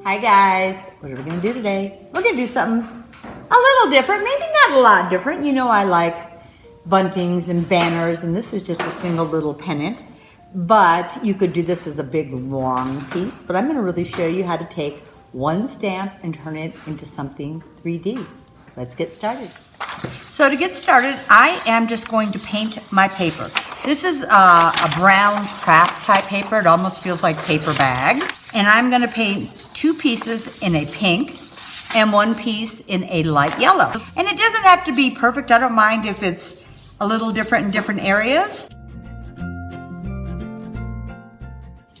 Hi guys, what are we gonna do today? We're gonna do something a little different, maybe not a lot different. You know I like buntings and banners, and this is just a single little pennant. But you could do this as a big long piece, but I'm gonna really show you how to take one stamp and turn it into something 3D. Let's get started. So to get started, I am just going to paint my paper. This is a brown craft type paper. It almost feels like paper bag. And I'm gonna paint two pieces in a pink and one piece in a light yellow. And it doesn't have to be perfect. I don't mind if it's a little different in different areas.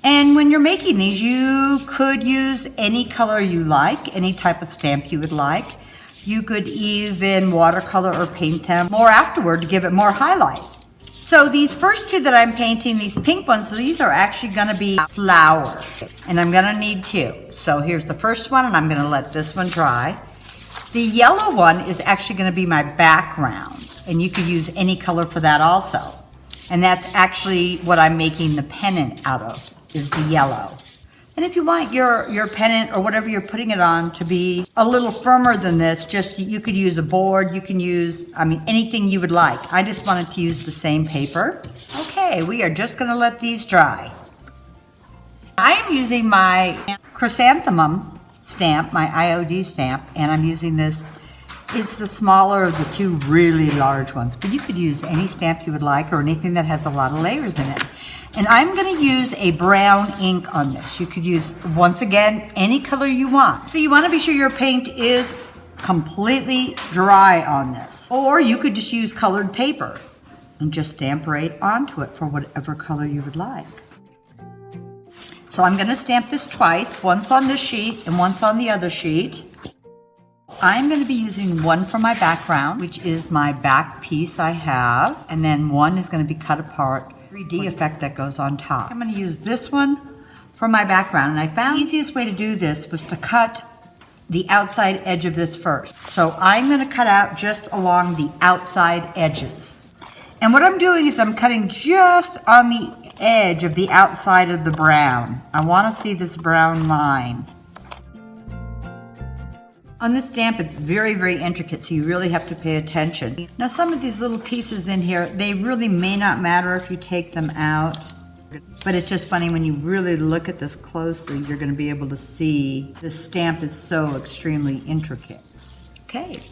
And when you're making these, you could use any color you like, any type of stamp you would like. You could even watercolor or paint them more afterward to give it more highlight. So these first two that I'm painting, these pink ones, these are actually gonna be flowers. And I'm gonna need two. So here's the first one, and I'm gonna let this one dry. The yellow one is actually gonna be my background. And you could use any color for that also. And that's actually what I'm making the pennant out of, is the yellow. And if you want your pennant or whatever you're putting it on to be a little firmer than this, just you could use a board, you can use, anything you would like. I just wanted to use the same paper. Okay, we are just gonna let these dry. I am using my Chrysanthemum stamp, my IOD stamp, and I'm using this. It's the smaller of the two really large ones, but you could use any stamp you would like or anything that has a lot of layers in it. And I'm gonna use a brown ink on this. You could use, once again, any color you want. So you wanna be sure your paint is completely dry on this. Or you could just use colored paper and just stamp right onto it for whatever color you would like. So I'm gonna stamp this twice, once on this sheet and once on the other sheet. I'm going to be using one for my background, which is my back piece I have, and then one is going to be cut apart, 3D effect that goes on top. I'm going to use this one for my background, and I found the easiest way to do this was to cut the outside edge of this first. So I'm going to cut out just along the outside edges. And what I'm doing is I'm cutting just on the edge of the outside of the brown. I want to see this brown line. On this stamp, it's very, very intricate, so you really have to pay attention. Now, some of these little pieces in here, they really may not matter if you take them out, but it's just funny when you really look at this closely, you're gonna be able to see this stamp is so extremely intricate. Okay,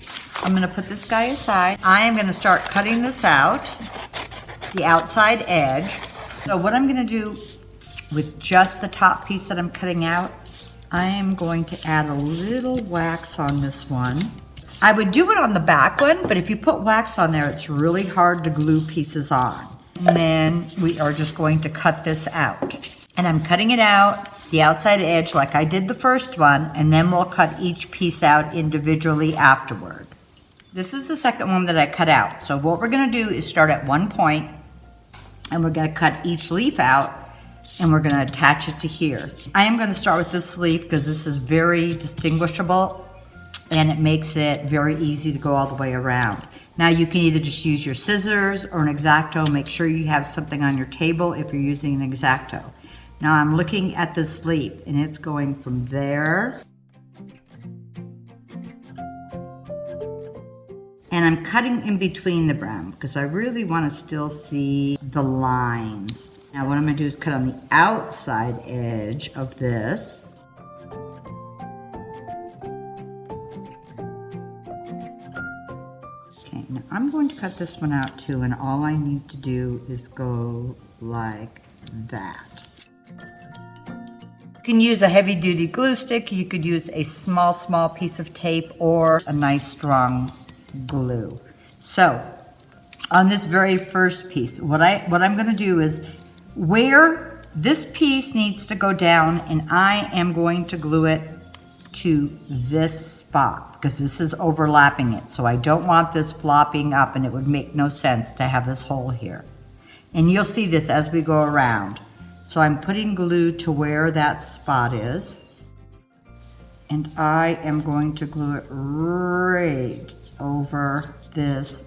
I'm gonna put this guy aside. I am gonna start cutting this out, the outside edge. So what I'm gonna do with just the top piece that I'm cutting out, I am going to add a little wax on this one. I would do it on the back one, but if you put wax on there, it's really hard to glue pieces on. And then we are just going to cut this out. And I'm cutting it out, the outside edge, like I did the first one, and then we'll cut each piece out individually afterward. This is the second one that I cut out. So what we're gonna do is start at one point, and we're gonna cut each leaf out, and we're gonna attach it to here. I am gonna start with this leaf because this is very distinguishable and it makes it very easy to go all the way around. Now you can either just use your scissors or an X-Acto. Make sure you have something on your table if you're using an X-Acto. Now I'm looking at this leaf and it's going from there. And I'm cutting in between the brown because I really wanna still see the lines. Now what I'm going to do is cut on the outside edge of this. Okay, now I'm going to cut this one out too, and all I need to do is go like that. You can use a heavy-duty glue stick, you could use a small piece of tape, or a nice strong glue. So, on this very first piece, what I'm going to do is where this piece needs to go down, and I am going to glue it to this spot because this is overlapping it. So I don't want this flopping up, and it would make no sense to have this hole here. And you'll see this as we go around. So I'm putting glue to where that spot is, and I am going to glue it right over this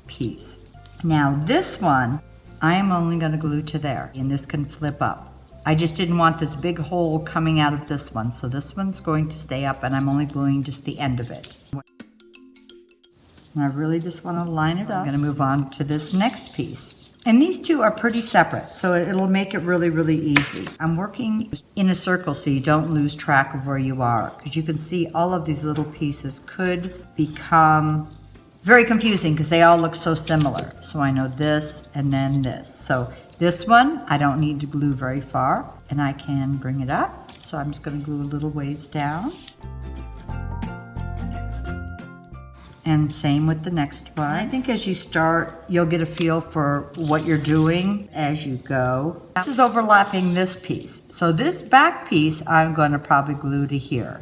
piece. Now this one, I am only going to glue to there, and this can flip up. I just didn't want this big hole coming out of this one. So this one's going to stay up, and I'm only gluing just the end of it. And I really just want to line it up. I'm going to move on to this next piece. And these two are pretty separate, so it'll make it really, really easy. I'm working in a circle so you don't lose track of where you are, because you can see all of these little pieces could become very confusing because they all look so similar. So I know this and then this. So this one, I don't need to glue very far, and I can bring it up. So I'm just going to glue a little ways down. And same with the next one. I think as you start, you'll get a feel for what you're doing as you go. This is overlapping this piece. So this back piece, I'm going to probably glue to here.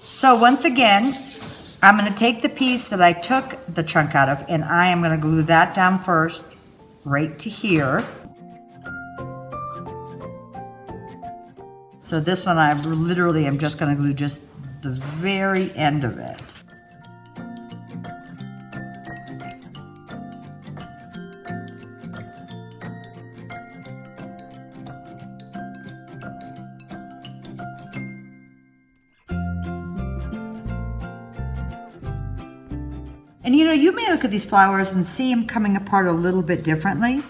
So once again, I'm going to take the piece that I took the chunk out of, and I am going to glue that down first, right to here. So this one, I literally am just going to glue just the very end of it. And you know, you may look at these flowers and see them coming apart a little bit differently.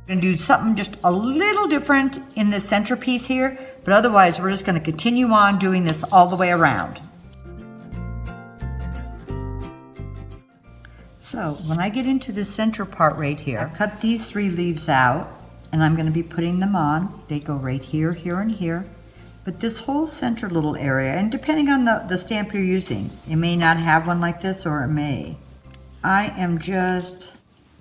We're going to do something just a little different in this centerpiece here, but otherwise we're just going to continue on doing this all the way around. So when I get into the center part right here, I've cut these 3 leaves out, and I'm going to be putting them on. They go right here, here, and here. But this whole center little area, and depending on the stamp you're using, it may not have one like this, or it may. I am just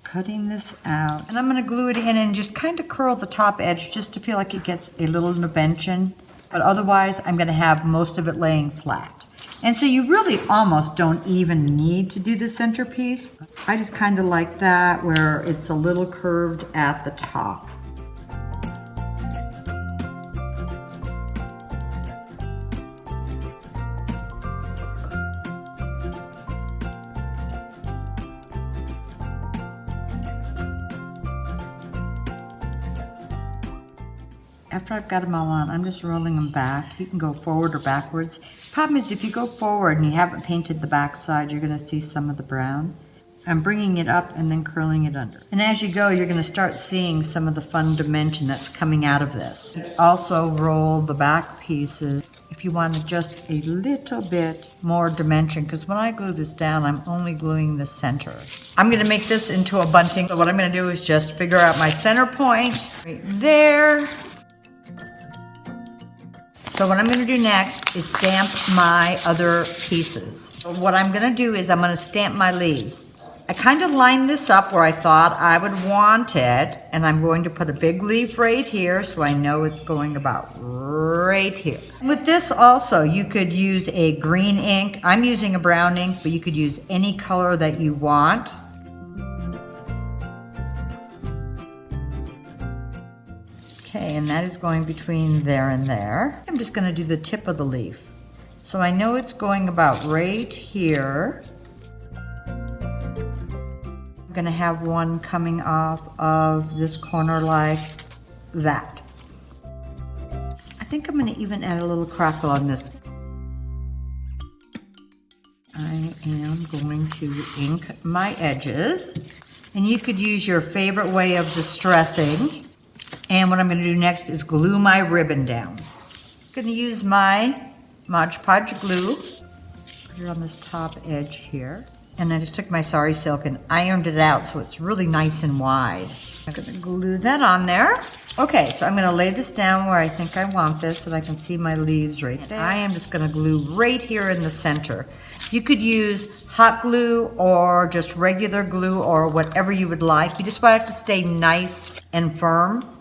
cutting this out, and I'm going to glue it in and just kind of curl the top edge just to feel like it gets a little dimension, but otherwise I'm going to have most of it laying flat. And so you really almost don't even need to do the centerpiece. I just kind of like that where it's a little curved at the top. After I've got them all on, I'm just rolling them back. You can go forward or backwards. Problem is, if you go forward and you haven't painted the back side, you're going to see some of the brown. I'm bringing it up and then curling it under. And as you go, you're going to start seeing some of the fun dimension that's coming out of this. Also roll the back pieces if you want just a little bit more dimension, because when I glue this down, I'm only gluing the center. I'm going to make this into a bunting. So what I'm going to do is just figure out my center point right there. So what I'm going to do next is stamp my other pieces. So what I'm going to do is I'm going to stamp my leaves. I kind of lined this up where I thought I would want it, and I'm going to put a big leaf right here so I know it's going about right here. With this also, you could use a green ink. I'm using a brown ink, but you could use any color that you want. Okay, and that is going between there and there. I'm just going to do the tip of the leaf. So I know it's going about right here. I'm going to have one coming off of this corner like that. I think I'm going to even add a little crackle on this. I am going to ink my edges. And you could use your favorite way of distressing. And what I'm going to do next is glue my ribbon down. I'm going to use my Mod Podge glue, put it on this top edge here. And I just took my sari silk and ironed it out so it's really nice and wide. I'm going to glue that on there. Okay, so I'm going to lay this down where I think I want this so that I can see my leaves right there. I am just going to glue right here in the center. You could use hot glue or just regular glue or whatever you would like. You just want it to stay nice and firm.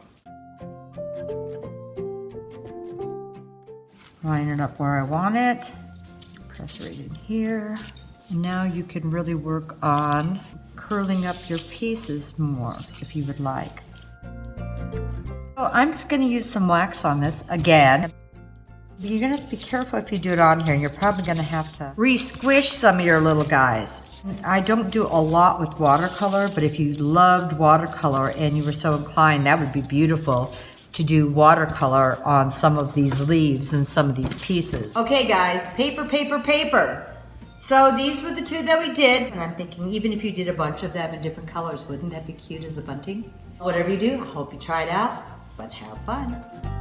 Line it up where I want it, press right in here. And now you can really work on curling up your pieces more if you would like. So I'm just going to use some wax on this again. You're gonna have to be careful if you do it on here. You're probably gonna have to re-squish some of your little guys. I don't do a lot with watercolor, but if you loved watercolor and you were so inclined, that would be beautiful to do watercolor on some of these leaves and some of these pieces. Okay guys, paper, paper, paper. So these were the two that we did. And I'm thinking even if you did a bunch of them in different colors, wouldn't that be cute as a bunting? Whatever you do, I hope you try it out, but have fun.